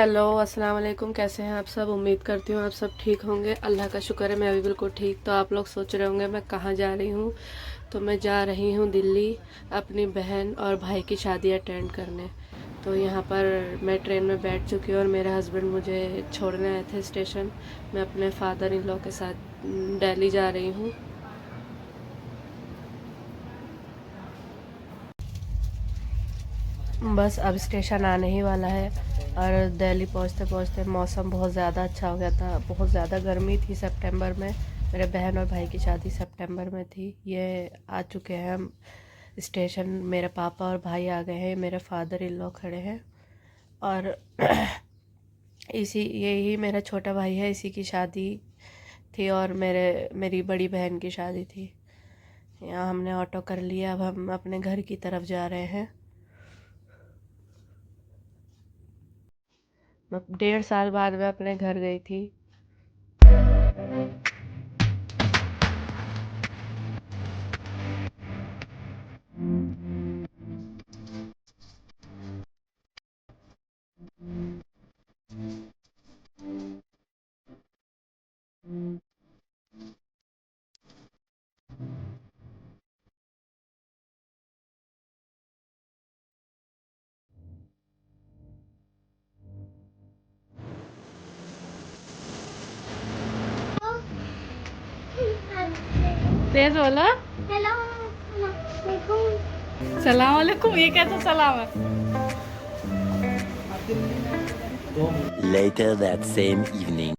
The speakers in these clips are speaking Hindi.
हेलो, अस्सलाम वालेकुम। कैसे हैं आप सब? उम्मीद करती हूँ आप सब ठीक होंगे। अल्लाह का शुक्र है मैं भी बिल्कुल ठीक। तो आप लोग सोच रहे होंगे मैं कहाँ जा रही हूँ। तो मैं जा रही हूँ दिल्ली अपनी बहन और भाई की शादी अटेंड करने। तो यहाँ पर मैं ट्रेन में बैठ चुकी हूँ और मेरे हस्बैंड मुझे छोड़ने आए थे स्टेशन। मैं अपने फादर इन लॉ के साथ दिल्ली जा रही हूँ। बस अब स्टेशन आने ही वाला है और दिल्ली पहुंचते पहुंचते मौसम बहुत ज़्यादा अच्छा हो गया था। बहुत ज़्यादा गर्मी थी सितंबर में। मेरे बहन और भाई की शादी सितंबर में थी। ये आ चुके हैं हम स्टेशन। मेरे पापा और भाई आ गए हैं, मेरे फादर इन लॉ खड़े हैं और इसी यही मेरा छोटा भाई है, इसी की शादी थी और मेरी बड़ी बहन की शादी थी। यहाँ हमने ऑटो कर लिया। अब हम अपने घर की तरफ जा रहे हैं। मैं 1.5 साल बाद मैं अपने घर गई थी। तेज बोलो। सलाम वालेकुम। ये कैसा सलाम है? Later that same evening.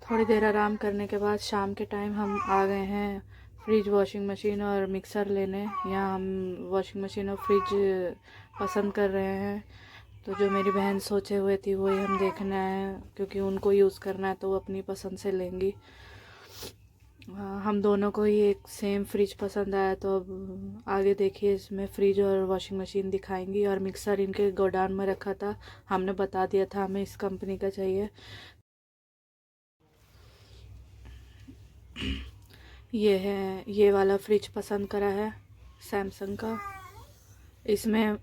थोड़ी देर आराम करने के बाद शाम के टाइम हम आ गए हैं फ्रिज, वॉशिंग मशीन और मिक्सर लेने। यहाँ हम वॉशिंग मशीन और फ्रिज पसंद कर रहे हैं। तो जो मेरी बहन सोचे हुए थी वही हम देखना है, क्योंकि उनको यूज़ करना है तो वो अपनी पसंद से लेंगी। हम दोनों को ही एक सेम फ्रिज पसंद आया। तो अब आगे देखिए, इसमें फ्रिज और वॉशिंग मशीन दिखाएंगी। और मिक्सर इनके गोडाउन में रखा था, हमने बता दिया था हमें इस कंपनी का चाहिए। ये वाला फ्रिज पसंद करा है, सैमसंग का। इसमें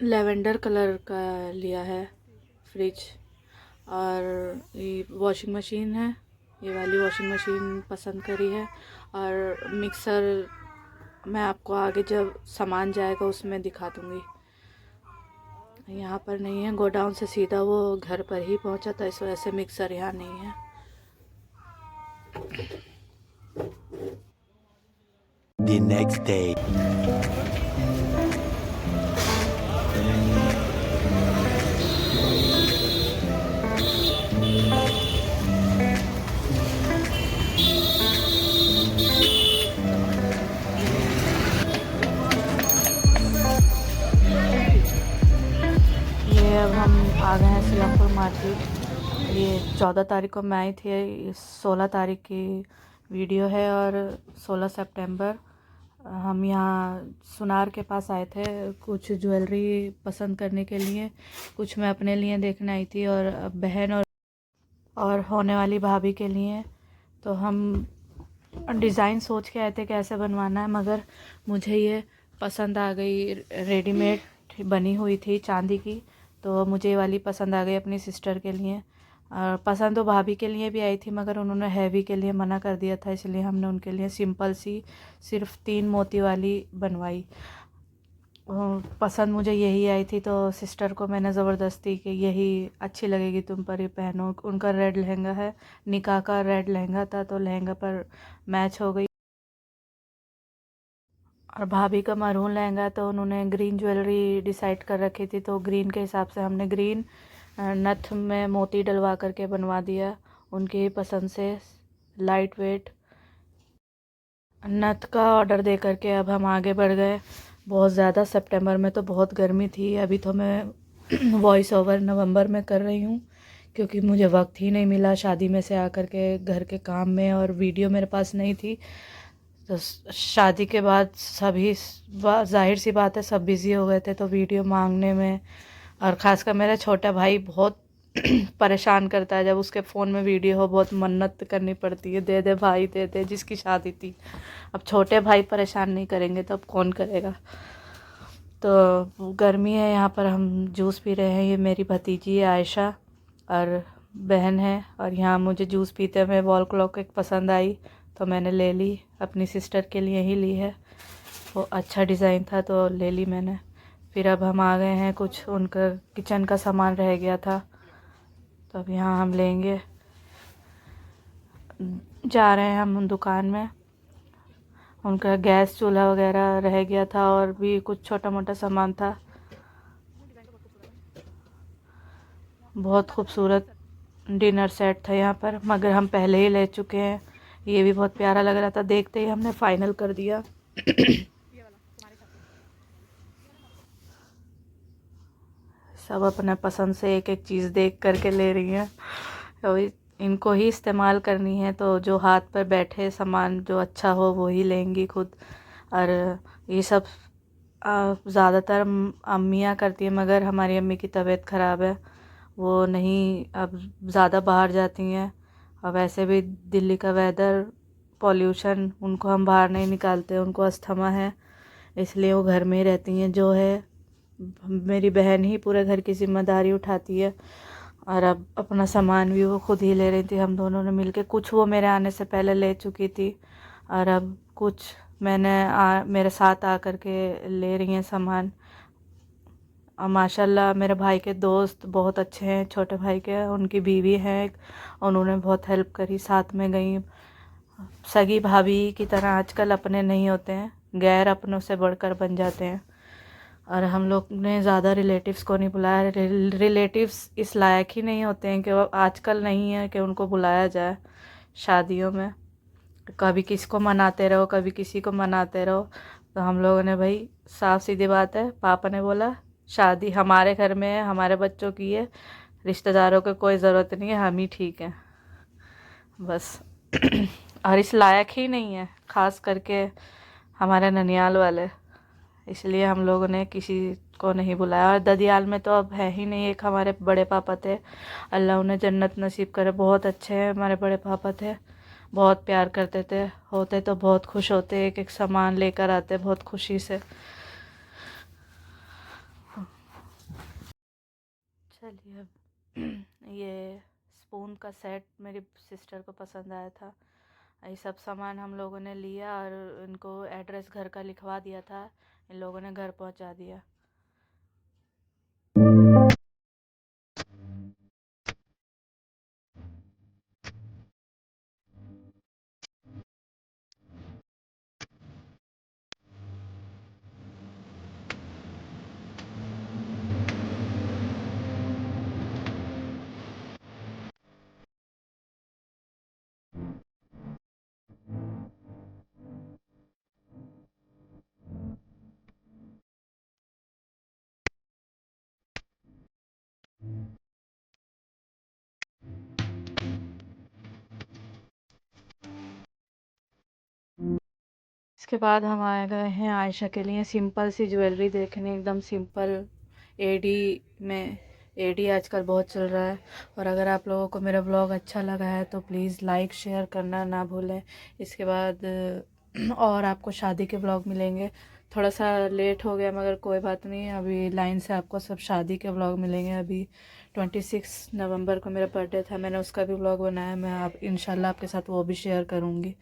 लेवेंडर कलर का लिया है फ्रिज। और ये वॉशिंग मशीन है, ये वाली वॉशिंग मशीन पसंद करी है। और मिक्सर मैं आपको आगे जब सामान जाएगा उसमें दिखा दूँगी। यहाँ पर नहीं है, गोडाउन से सीधा वो घर पर ही पहुँचा था, इस वजह से मिक्सर यहाँ नहीं है। The next day. ये अब हम आ गए हैं सिलापुर मार्केट। ये 14 तारीख को मैं आई थी, 16 तारीख की वीडियो है। और 16 सितंबर हम यहाँ सुनार के पास आए थे कुछ ज्वेलरी पसंद करने के लिए। कुछ मैं अपने लिए देखने आई थी और बहन और होने वाली भाभी के लिए। तो हम डिज़ाइन सोच के आए थे कैसे बनवाना है, मगर मुझे ये पसंद आ गई। रेडीमेड बनी हुई थी चांदी की, तो मुझे ये वाली पसंद आ गई अपनी सिस्टर के लिए। और पसंद तो भाभी के लिए भी आई थी, मगर उन्होंने हैवी के लिए मना कर दिया था, इसलिए हमने उनके लिए सिंपल सी सिर्फ 3 मोती वाली बनवाई। पसंद मुझे यही आई थी, तो सिस्टर को मैंने ज़बरदस्ती कि यही अच्छी लगेगी तुम पर, ही पहनो। उनका रेड लहंगा है, निकाह का रेड लहंगा था, तो लहंगा पर मैच हो गई। और भाभी का मरून लहंगा, तो उन्होंने ग्रीन ज्वेलरी डिसाइड कर रखी थी, तो ग्रीन के हिसाब से हमने ग्रीन नथ में मोती डलवा करके बनवा दिया उनकी ही पसंद से, लाइट वेट नथ का ऑर्डर दे करके। अब हम आगे बढ़ गए। बहुत ज़्यादा सितंबर में तो बहुत गर्मी थी। अभी तो मैं वॉइस ओवर नवंबर में कर रही हूँ, क्योंकि मुझे वक्त ही नहीं मिला शादी में से आकर के घर के काम में, और वीडियो मेरे पास नहीं थी। तो शादी के बाद सभी जाहिर सी बात है सब बिज़ी हो गए थे, तो वीडियो मांगने में। और ख़ासकर मेरा छोटा भाई बहुत परेशान करता है, जब उसके फ़ोन में वीडियो हो बहुत मन्नत करनी पड़ती है, दे दे भाई दे दे, जिसकी शादी थी। अब छोटे भाई परेशान नहीं करेंगे तो अब कौन करेगा। तो गर्मी है, यहाँ पर हम जूस पी रहे हैं। ये मेरी भतीजी है आयशा, और बहन है। और यहाँ मुझे जूस पीते हुए वॉल क्लॉक एक पसंद आई तो मैंने ले ली, अपनी सिस्टर के लिए ही ली है, वो अच्छा डिज़ाइन था तो ले ली मैंने। फिर अब हम आ गए हैं, कुछ उनका किचन का सामान रह गया था तो अब यहाँ हम लेंगे, जा रहे हैं हम दुकान में। उनका गैस चूल्हा वगैरह रह गया था और भी कुछ छोटा मोटा सामान था। बहुत खूबसूरत डिनर सेट था यहाँ पर, मगर हम पहले ही ले चुके हैं। ये भी बहुत प्यारा लग रहा था, देखते ही हमने फाइनल कर दिया। सब अपने पसंद से एक एक चीज़ देख करके ले रही हैं, तो इनको ही इस्तेमाल करनी है, तो जो हाथ पर बैठे सामान जो अच्छा हो वो ही लेंगी खुद। और ये सब ज़्यादातर अम्मियाँ करती हैं, मगर हमारी अम्मी की तबीयत ख़राब है, वो नहीं अब ज़्यादा बाहर जाती हैं। और वैसे भी दिल्ली का वेदर, पॉल्यूशन, उनको हम बाहर नहीं निकालते, उनको अस्थमा है, इसलिए वो घर में ही रहती हैं। जो है मेरी बहन ही पूरे घर की ज़िम्मेदारी उठाती है। और अब अपना सामान भी वो खुद ही ले रही थी, हम दोनों ने मिलके। कुछ वो मेरे आने से पहले ले चुकी थी और अब कुछ मैंने मेरे साथ आकर के ले रही हैं सामान। और माशाल्लाह मेरे भाई के दोस्त बहुत अच्छे हैं, छोटे भाई के, उनकी बीवी है एक, उन्होंने बहुत हेल्प करी, साथ में गई। सगी भाभी की तरह आजकल अपने नहीं होते हैं, गैर अपनों से बढ़कर बन जाते हैं। और हम लोग ने ज़्यादा रिलेटिव्स को नहीं बुलाया, रिलेटिव्स इस लायक ही नहीं होते हैं कि वो आजकल नहीं है कि उनको बुलाया जाए शादियों में। कभी किसी को मनाते रहो, कभी किसी को मनाते रहो। तो हम लोगों ने भाई, साफ सीधी बात है, पापा ने बोला शादी हमारे घर में है, हमारे बच्चों की है, रिश्तेदारों की कोई ज़रूरत नहीं है, हम ही ठीक हैं बस। और इस लायक ही नहीं है, ख़ास करके हमारे ननियाल वाले, इसलिए हम लोगों ने किसी को नहीं बुलाया। और ददियाल में तो अब है ही नहीं, एक हमारे बड़े पापा थे, अल्लाह उन्हें जन्नत नसीब करे, बहुत अच्छे हैं हमारे बड़े पापा थे, बहुत प्यार करते थे, होते तो बहुत खुश होते, एक एक सामान लेकर आते बहुत खुशी से। चलिए अब ये स्पून का सेट मेरी सिस्टर को पसंद आया था, ये सब सामान हम लोगों ने लिया और इनको एड्रेस घर का लिखवा दिया था, इन लोगों ने घर पहुंचा दिया। इसके बाद हम आए गए हैं आयशा के लिए सिंपल सी ज्वेलरी देखने, एकदम सिंपल। एडी में, एडी आजकल बहुत चल रहा है। और अगर आप लोगों को मेरा ब्लॉग अच्छा लगा है तो प्लीज़ लाइक शेयर करना ना भूलें। इसके बाद और आपको शादी के ब्लॉग मिलेंगे, थोड़ा सा लेट हो गया मगर कोई बात नहीं, अभी लाइन से आपको सब शादी के ब्लॉग मिलेंगे। अभी 26 नवंबर को मेरा बर्थडे था, मैंने उसका भी ब्लॉग बनाया, मैं आप इंशाल्लाह आपके साथ वो भी शेयर करूँगी।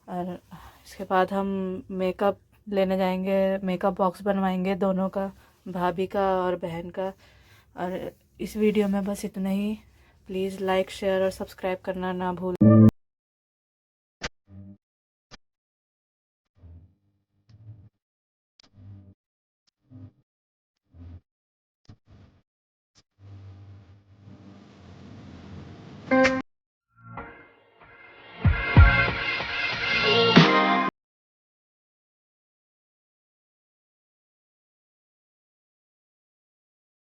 और इसके बाद हम मेकअप लेने जाएंगे, मेकअप बॉक्स बनवाएंगे दोनों का, भाभी का और बहन का। और इस वीडियो में बस इतना ही, प्लीज़ लाइक शेयर और सब्सक्राइब करना ना भूलें।